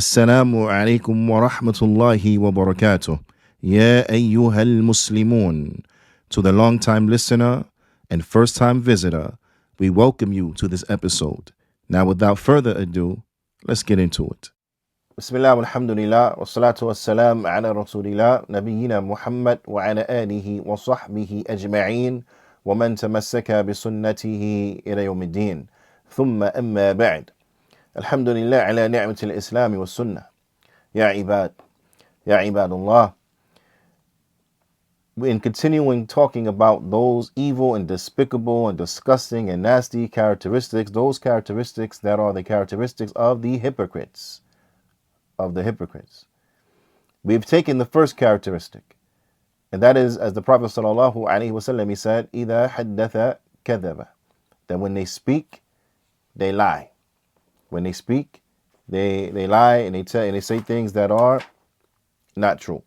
السلام عليكم ورحمة الله وبركاته. يا أيها المسلمون. To the long-time listener and first-time visitor, we welcome you to this episode. Now, without further ado, let's get into it. Bismillah walhamdulillah wassalatu wassalam ala rasulillah nabiyyina Muhammad wa ala alihi wa sahbihi ajma'in wa man tamassaka bi sunnatihi ila yawmiddin. Thumma amma ba'd. Alhamdulillah ala ni'mati al-Islam wa Sunnah. Ya ibadullah. In continuing talking about those evil and despicable and disgusting and nasty characteristics, those characteristics that are the characteristics of the hypocrites. We've taken the first characteristic, and that is, as the Prophet sallallahu alaihi wasallam, he said, إِذَا حَدَّثَ كَذَبَ, that when they speak, they lie. When they speak, they lie and they say things that are not true.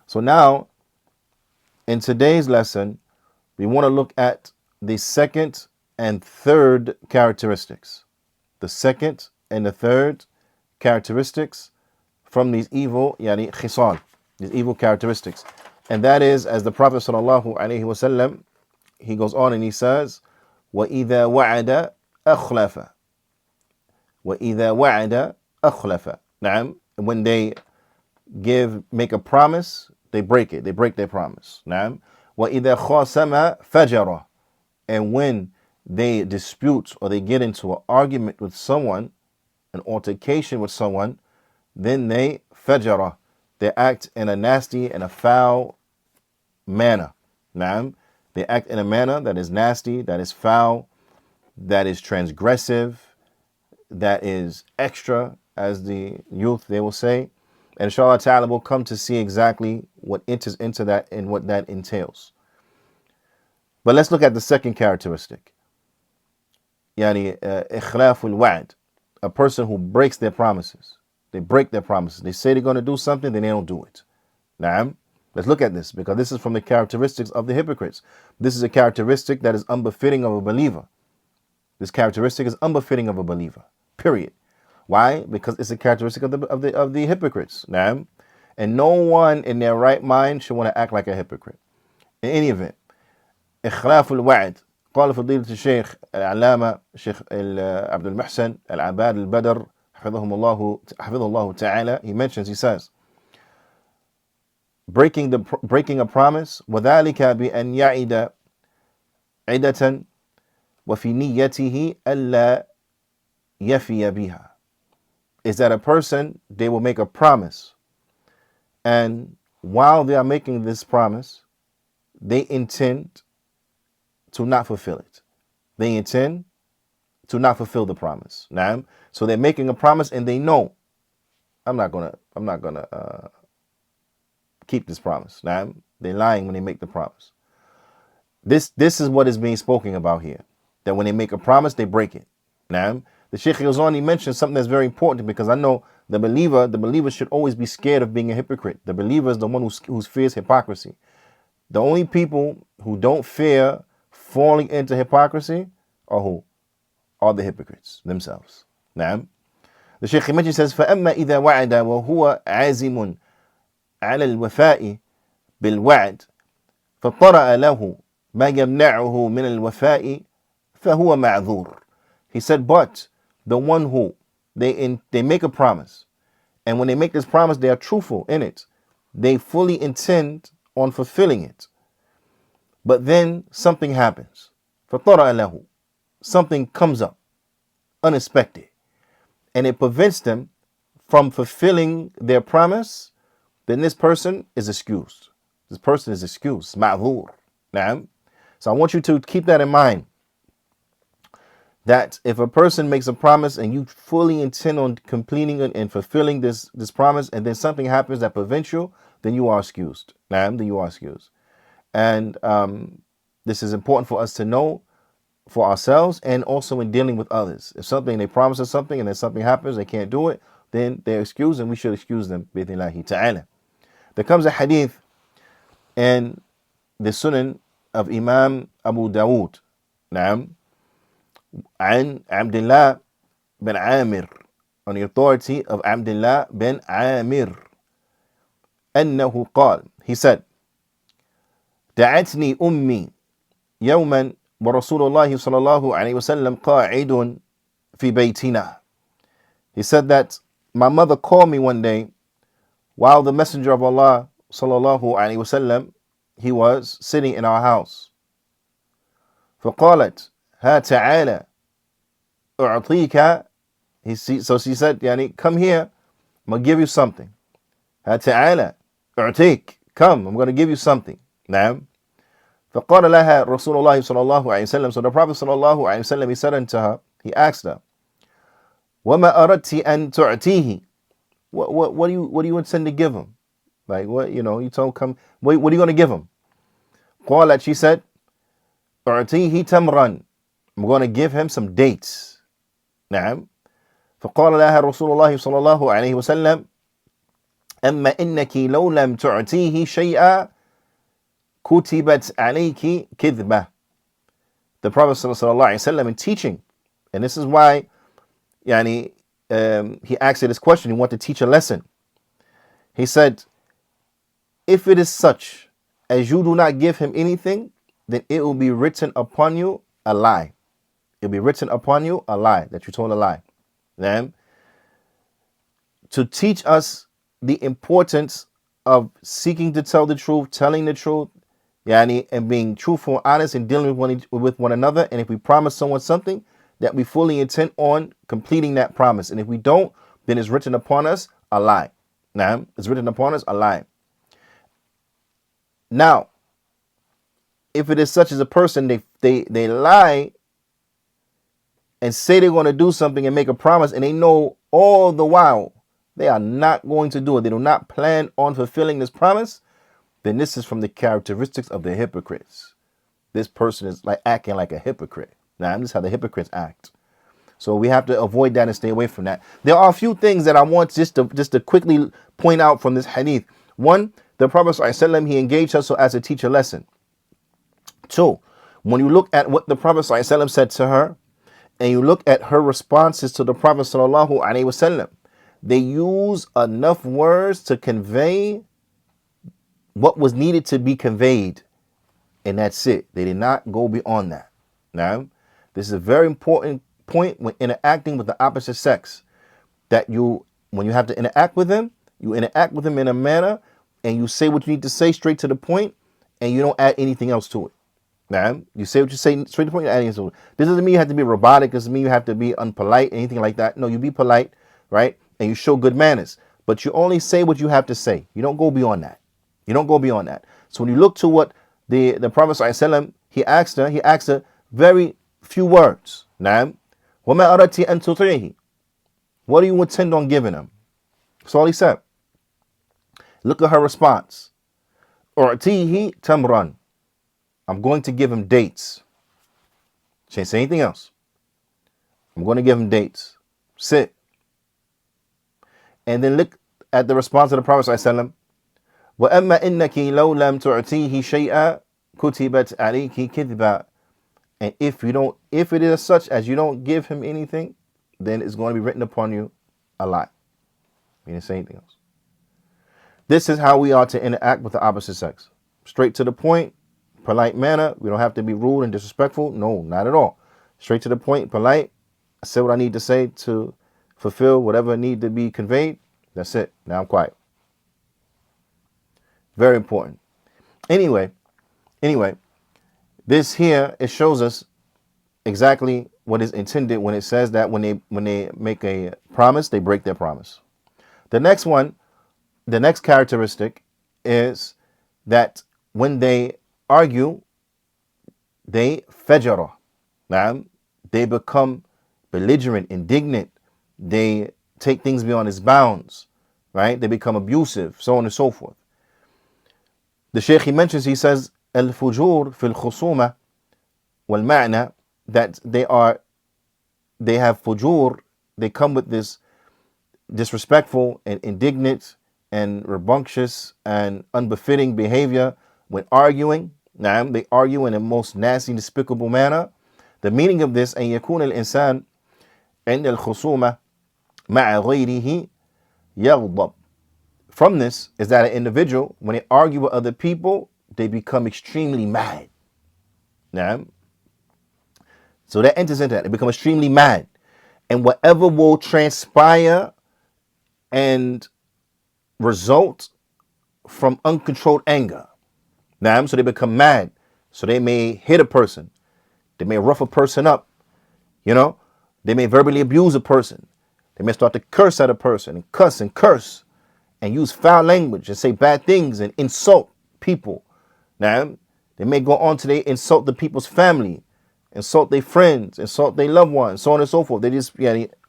So now, in today's lesson, we want to look at the second and third characteristics. The second and the third characteristics from these evil, khisal, these evil characteristics. And that is, as the Prophet sallallahu alaihi wasallam, he goes on and he says, وَإِذَا وَعَدَ أَخْلَفَ. وَإِذَا وَعَدَ أَخْلَفَ. When they make a promise, they break it. They break their promise. وَإِذَا خَاصَمَ فَجَرَ. And when they dispute or they get into an argument with someone, an altercation with someone, then they fajara. They act in a nasty and a foul manner. They act in a manner that is nasty, that is foul, that is transgressive, that is extra, as the youth, they will say. And inshallah ta'ala, we'll come to see exactly what enters into that and what that entails. But let's look at the second characteristic. إخلاف الوعد. A person who breaks their promises. They break their promises. They say they're going to do something, then they don't do it. Let's look at this, because this is from the characteristics of the hypocrites. This is a characteristic that is unbefitting of a believer. This characteristic is unbefitting of a believer. Period. Why? Because it's a characteristic of the hypocrites. And no one in their right mind should want to act like a hypocrite. In any event, إخلاف الوعد. قال فضيلة الشيخ العلامة الشيخ عبد المحسن العباد البدر حفظه الله تعالى. He mentions, he says, breaking a promise, وذلك بأن يعد عدة وفي نيته ألا يفي بها, is that a person, they will make a promise, and while they are making this promise, they intend to not fulfill it. They intend to not fulfill the promise. So they're making a promise and they know, I'm not gonna keep this promise. They're lying when they make the promise. This is what is being spoken about here. That when they make a promise, they break it. The Shaykh goes on, he mentions something that's very important, because I know the believer should always be scared of being a hypocrite. The believer is the one who fears hypocrisy. The only people who don't fear falling into hypocrisy are who? Are the hypocrites themselves. The Shaykh mentions, says, فَأَمَّا إِذَا وَعَدَ وَهُوَ عَازِمٌ عَلَى الْوَفَاءِ بِالْوَعْدِ فَطَرَأَ لَهُ مَا يَمْنَعُهُ مِنَ الْوَفَاءِ فَهُوَ مَعْذُورٌ. He said, but the one who they make a promise, and when they make this promise, they are truthful in it. They fully intend on fulfilling it. But then something happens. فَطَرَأَ لَهُ. Something comes up, unexpected, and it prevents them from fulfilling their promise. Then this person is excused. This person is excused. مَعْذُورٌ. So I want you to keep that in mind. That if a person makes a promise and you fully intend on completing it and fulfilling this promise, and then something happens that prevents you, then you are excused. Then you are excused. And this is important for us to know for ourselves and also in dealing with others. If they promise us something and then something happens, they can't do it, then they're excused, and we should excuse them. Bi-idhnillahi ta'ala. There comes a hadith in the Sunan of Imam Abu Dawood. عن عبد الله bin Amr, on the authority of Abdullah bin Amr, أنه قال, he said, دعتني أمي يوما ورسول الله صلى الله عليه وسلم قاعد في بيتنا. He said that my mother called me one day while the Messenger of Allah صلى الله عليه وسلم, he was sitting in our house. فقالت ها تعالى أعطيك. So she said, يعني, come here, I'm going to give you something. ها تعالى أعطيك, come, I'm going to give you something. نعم. فقال لها رسول الله صلى الله عليه وسلم. So the Prophet صلى الله عليه وسلم, he said unto her, he asked her, وما أردت أن تعطيه. What do you intend to give him? Like, what, you told him, come, what are you going to give him? قالت, she said, أعطيه تمرا, I'm going to give him some dates. نعم. فقال لها رسول الله صلى الله عليه وسلم أما إنك لو لم تعطيه شيئا كتبت عليك كذبة. The Prophet صلى الله عليه وسلم, in teaching, and this is why he asked her this question, he wanted to teach a lesson. He said, if it is such as you do not give him anything, then it will be written upon you a lie. It will be written upon you a lie, that you told a lie. Then, to teach us the importance of seeking to tell the truth, telling the truth, and being truthful, honest, and dealing with one another. And if we promise someone something, that we fully intend on completing that promise. And if we don't, then it's written upon us a lie. Now, it's written upon us a lie. Now, if it is such as a person, they lie and say they're going to do something and make a promise, and they know all the while they are not going to do it, they do not plan on fulfilling this promise, then this is from the characteristics of the hypocrites. This person is like acting like a hypocrite. Now, this is how the hypocrites act. So we have to avoid that and stay away from that. There are a few things that I want just to quickly point out from this hadith. One, the Prophet ﷺ, he engaged us so as to teach a lesson. Two, when you look at what the Prophet ﷺ said to her, and you look at her responses to the Prophet ﷺ, they use enough words to convey what was needed to be conveyed, and that's it. They did not go beyond that. Now, this is a very important point when interacting with the opposite sex, that when you have to interact with them, you interact with them in a manner, and you say what you need to say straight to the point, and you don't add anything else to it. Now, you say what you say straight to the point, you add anything to it. This doesn't mean you have to be robotic. This doesn't mean you have to be unpolite, anything like that. No, you be polite, right? And you show good manners. But you only say what you have to say. You don't go beyond that. You don't go beyond that. So when you look to what the Prophet ﷺ, he asked her very few words. Naam. وَمَا أَرَدْتِ أَن تُطِيعِهِ. What do you intend on giving him? That's all he said. Look at her response. أُعْتِيهِ تَمْرًا. I'm going to give him dates. She didn't say anything else. I'm going to give him dates. Sit. And then look at the response of the Prophet ﷺ. وَأَمَّا إِنَّكِ لَوْ لَمْ تُعْتِيهِ شَيْئًا كُتِبَتْ عَلَيْكِ كِذْبًا. And if it is such as you don't give him anything, then it's going to be written upon you a lie. He didn't say anything else. This is how we are to interact with the opposite sex. Straight to the point, polite manner. We don't have to be rude and disrespectful. No, not at all. Straight to the point, polite. I say what I need to say to fulfill whatever need to be conveyed. That's it. Now I'm quiet. Very important. Anyway, this here, it shows us exactly what is intended when it says that when they make a promise, they break their promise. The next characteristic is that when they argue, they fajara. They become belligerent, indignant. They take things beyond its bounds, right? They become abusive, so on and so forth. The Shaykh, he mentions, he says, al-fujur fil khusuma wal ma'na, that they have fujur, they come with this disrespectful and indignant and rambunctious and unbefitting behavior when arguing. Now, they argue in a most nasty, despicable manner. The meaning of this, أن يكون الإنسان عند الخصومة مع غيره يغضب. From this is that an individual, when they argue with other people, they become extremely mad. Now, so that enters into that. They become extremely mad. And whatever will transpire and result from uncontrolled anger. Now, so they become mad. So they may hit a person. They may rough a person up. You know, they may verbally abuse a person. They may start to curse at a person and cuss and curse and use foul language and say bad things and insult people. Now, they may go on to they insult the people's family, insult their friends, insult their loved ones, so on and so forth. They just,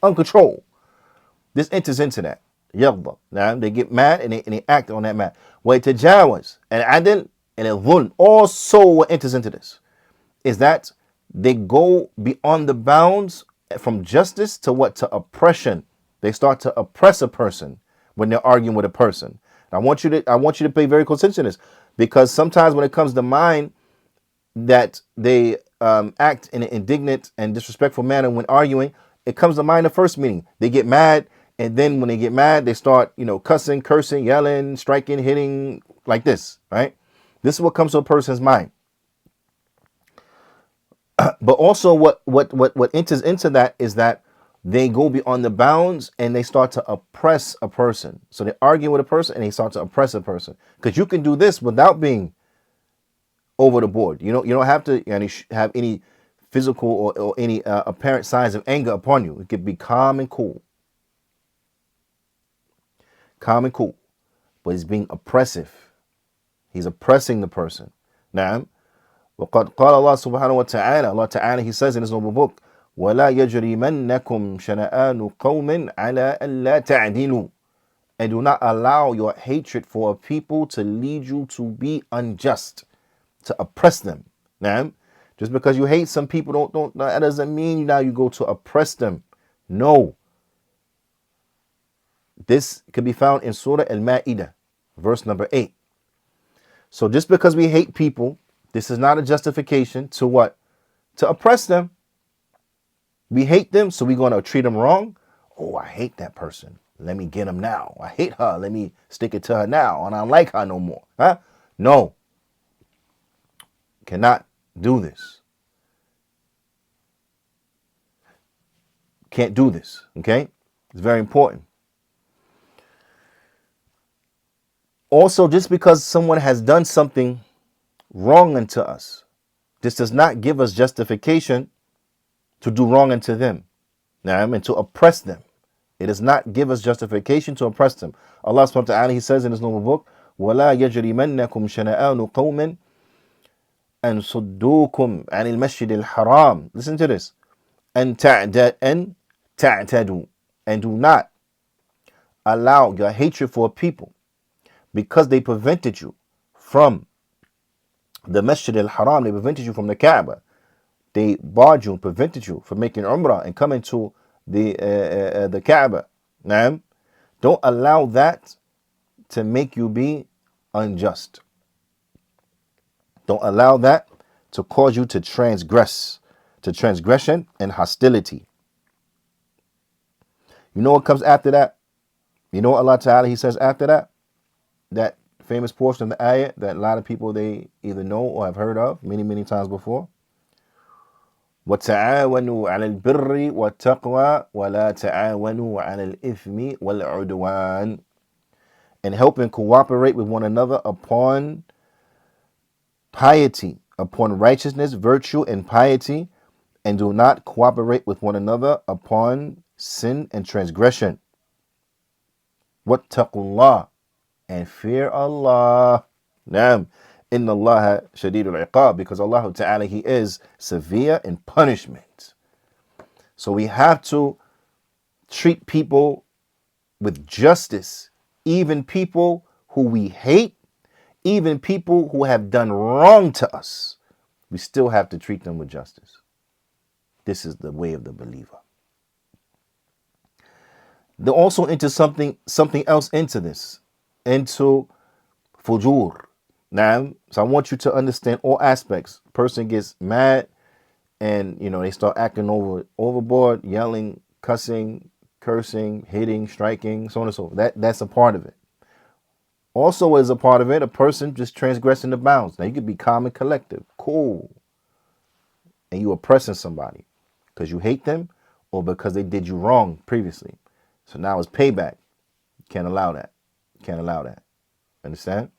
uncontrolled. This enters into that. Yaghdab. Now, they get mad and they act on that mad. وَيَتَجَاوَزْ and adil and al-dhulm. Also what enters into this is that they go beyond the bounds from justice to what? To oppression. They start to oppress a person when they're arguing with a person. I want you to pay very close attention to this, because sometimes when it comes to mind that they act in an indignant and disrespectful manner when arguing, it comes to mind the first meaning. They get mad, and then when they get mad, they start, cussing, cursing, yelling, striking, hitting, like this, right? This is what comes to a person's mind. But also what enters into that is that they go beyond the bounds and they start to oppress a person. So they argue with a person and they start to oppress a person. Because you can do this without being over the board. You don't have to have any physical or any apparent signs of anger upon you. It could be calm and cool. Calm and cool. But he's being oppressive. He's oppressing the person. Now, وقد قال الله سبحانه وتعالى, Allah Ta'ala, He says in His noble book, وَلَا يَجْرِمَنَّكُمْ شَنَآنُ قَوْمٍ عَلَىٰ أَلَّا تَعْدِلُوا. And do not allow your hatred for a people to lead you to be unjust, to oppress them. Now, just because you hate some people, that doesn't mean now you go to oppress them. No. This could be found in Surah Al-Ma'idah, verse number 8. So just because we hate people, this is not a justification to what? To oppress them. We hate them, so we're going to treat them wrong. Oh, I hate that person. Let me get him now. I hate her. Let me stick it to her now. And I don't like her no more. Huh? No. Cannot do this. Can't do this. Okay? It's very important. Also, just because someone has done something wrong unto us, this does not give us justification to do wrong unto them. Now, and to oppress them. It does not give us justification to oppress them. Allah subhanahu wa ta'ala, He says in His noble book, وَلَا يَجْرِمَنَّكُمْ شَنَآنُ قَوْمٍ أَنْ صُدُّوكُمْ عَنِ الْمَسْجِدِ الْحَرَامِ. Listen to this. أَنْ تَعْتَدُوا. And do not allow your hatred for a people because they prevented you from the Masjid al-Haram, they prevented you from the Kaaba. They barred you and prevented you from making Umrah and coming to the Kaaba. Now, don't allow that to make you be unjust. Don't allow that to cause you to transgress, to transgression and hostility. You know what comes after that? You know what Allah Ta'ala, He says after that? That famous portion of the ayah that a lot of people, they either know or have heard of many, many times before. وَتَعَاوَنُوا عَلَى الْبِرِّ وَالتَّقْوَى وَلَا تَعَاوَنُوا عَلَى الْإِثْمِ وَالْعُدْوَانِ. And help and cooperate with one another upon piety, upon righteousness, virtue, and piety, and do not cooperate with one another upon sin and transgression. وَاتَّقُوا اللَّهِ. And fear Allah. Naam. Inna Allah shadidul iqab. Because Allah Ta'ala, He is severe in punishment. So we have to treat people with justice. Even people who we hate. Even people who have done wrong to us. We still have to treat them with justice. This is the way of the believer. They also enter something else into this. Into fujur. Now, so I want you to understand all aspects. Person gets mad and, they start acting overboard, yelling, cussing, cursing, hitting, striking, so on and so forth. That's a part of it. Also, as a part of it, a person just transgressing the bounds. Now, you could be calm and collective, cool, and you oppressing somebody because you hate them or because they did you wrong previously. So now it's payback. Can't allow that. Can't allow that. Understand?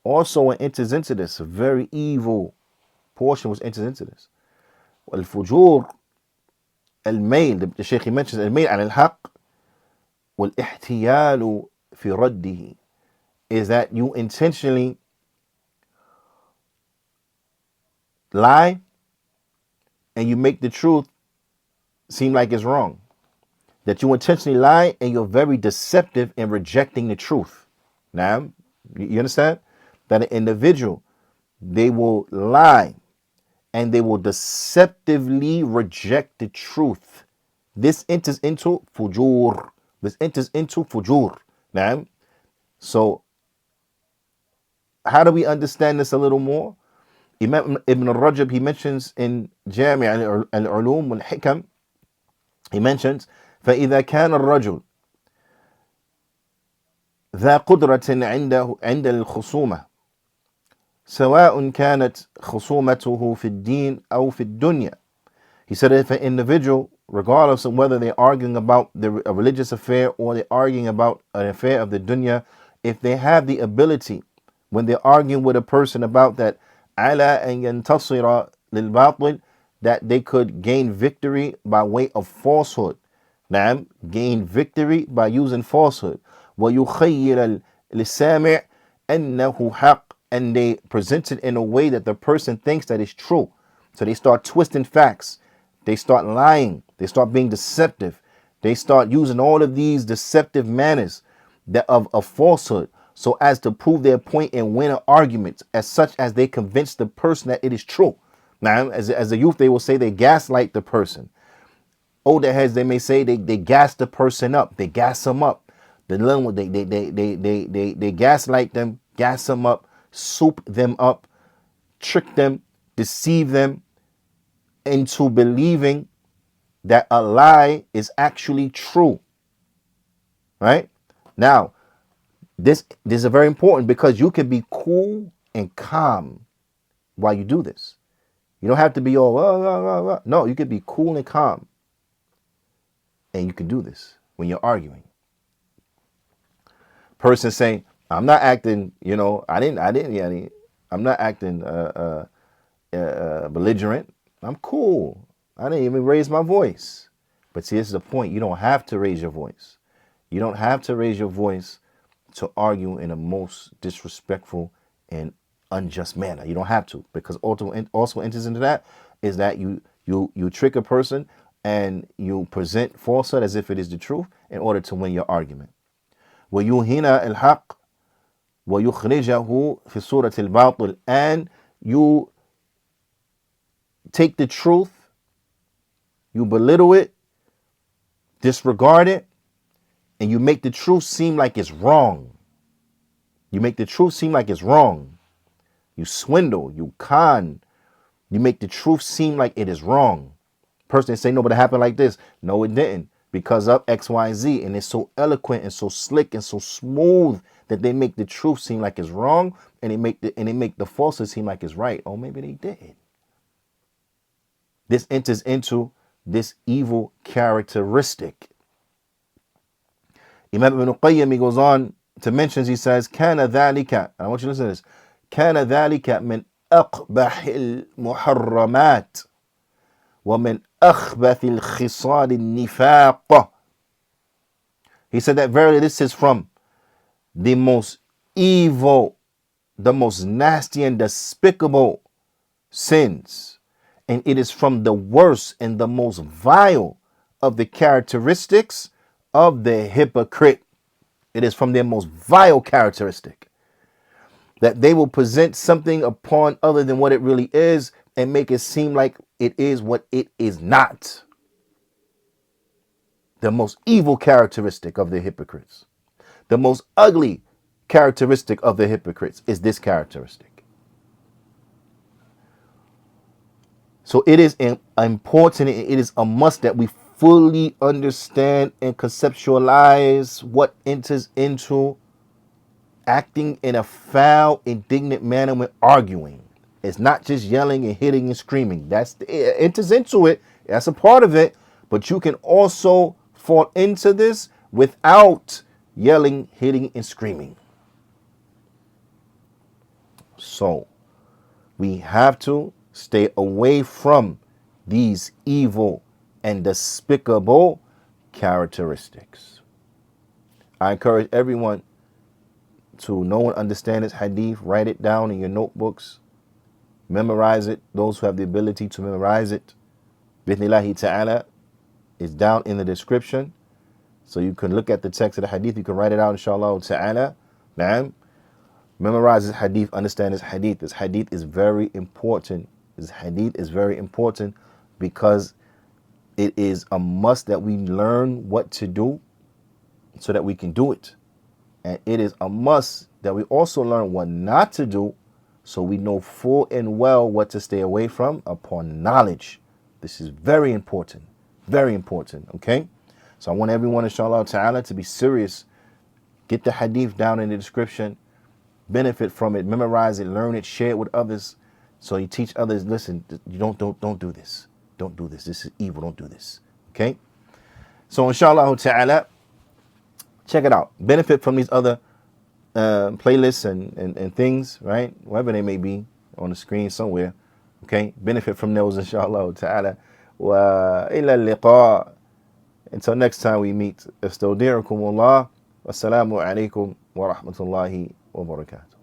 Also, it enters into this, a very evil portion which enters into this. والفجور الميل, the Shaykh mentions الميل على الحق والاحتيال في رده, is that you intentionally lie and you make the truth seem like it's wrong. That you intentionally lie and you're very deceptive in rejecting the truth. Now, you understand? That an individual, they will lie and they will deceptively reject the truth. This enters into fujur. This enters into fujur. Now, so how do we understand this a little more? Imam Ibn Rajab, he mentions in Jami' al-Ulum wal-Hikam, he mentions, فإذا كان الرجل ذا قدرة عند الخصومة سواء كانت خصومته في الدين أو في الدنيا. He said if an individual, regardless of whether they're arguing about a religious affair or they're arguing about an affair of the dunya, if they have the ability, when they're arguing with a person about that, على أن ينتصر للباطل, that they could gain victory by way of falsehood. نعم, gain victory by using falsehood. ويخيل للسامع أنه حق, and they present it in a way that the person thinks that it's true. So they start twisting facts. They start lying. They start being deceptive. They start using all of these deceptive manners of falsehood so as to prove their point and win an argument, as such as they convince the person that it is true. Now, as a youth, they will say they gaslight the person. Older heads, they may say they gas the person up. They gas them up. They gaslight them, gas them up, soup them up, trick them, deceive them into believing that a lie is actually true. Right? Now, this is very important because you can be cool and calm while you do this. You don't have to be all, no, you can be cool and calm. And you can do this when you're arguing. Person saying, I'm not acting, I'm not acting belligerent. I'm cool. I didn't even raise my voice. But see, this is the point. You don't have to raise your voice. You don't have to raise your voice to argue in a most disrespectful and unjust manner. You don't have to, because also enters into that is that you trick a person and you present falsehood as if it is the truth in order to win your argument. وَيُهِنَ الْحَقِّ وَيُخْرِجَهُ فِي صُورَةِ الْبَاطِلِ, and you take the truth, you belittle it, disregard it, and you make the truth seem like it's wrong. You make the truth seem like it's wrong. You swindle, you con, you make the truth seem like it is wrong. Person say, no, but it happened like this. No, it didn't, because of X, Y, Z. And it's so eloquent and so slick and so smooth that they make the truth seem like it's wrong, and they make the falsehood seem like it's right. Oh, maybe they didn't. This enters into this evil characteristic. Imam Ibn Qayyim, he goes on to mention, he says, كان ذلك, and I want you to listen to this, كان ذلك من أقبح المحرمات ومن أخبث الخصال النفاق. He said that verily this is from the most evil, the most nasty and despicable sins. And it is from the worst and the most vile of the characteristics of the hypocrite. It is from their most vile characteristic that they will present something upon other than what it really is and make it seem like it is what it is not. The most evil characteristic of the hypocrites, the most ugly characteristic of the hypocrites is this characteristic. So it is important, it is a must that we fully understand and conceptualize what enters into acting in a foul, indignant manner when arguing. It's not just yelling and hitting and screaming. It enters into it. That's a part of it. But you can also fall into this without yelling, hitting, and screaming. So we have to stay away from these evil and despicable characteristics. I encourage everyone to know and understand this hadith. Write it down in your notebooks. Memorize it. Those who have the ability to memorize it. Bithnillahi ta'ala is down in the description. So you can look at the text of the hadith. You can write it out, inshallah ta'ala. Ma'am. Memorize this hadith. Understand this hadith. This hadith is very important. This hadith is very important because it is a must that we learn what to do so that we can do it. And it is a must that we also learn what not to do so we know full and well what to stay away from upon knowledge. This is very important. Very important. Okay? So I want everyone, inshallah ta'ala, to be serious. Get the hadith down in the description. Benefit from it. Memorize it. Learn it. Share it with others. So you teach others, listen, you don't do this. Don't do this. This is evil. Don't do this. Okay? So inshallah ta'ala, check it out. Benefit from these other playlists and things, right? Wherever they may be on the screen somewhere. Okay? Benefit from those, inshallah ta'ala. Wa ila liqa. Until next time we meet. Astawdirukum Allah. Wassalamu alaikum wa rahmatullahi wa barakatuh.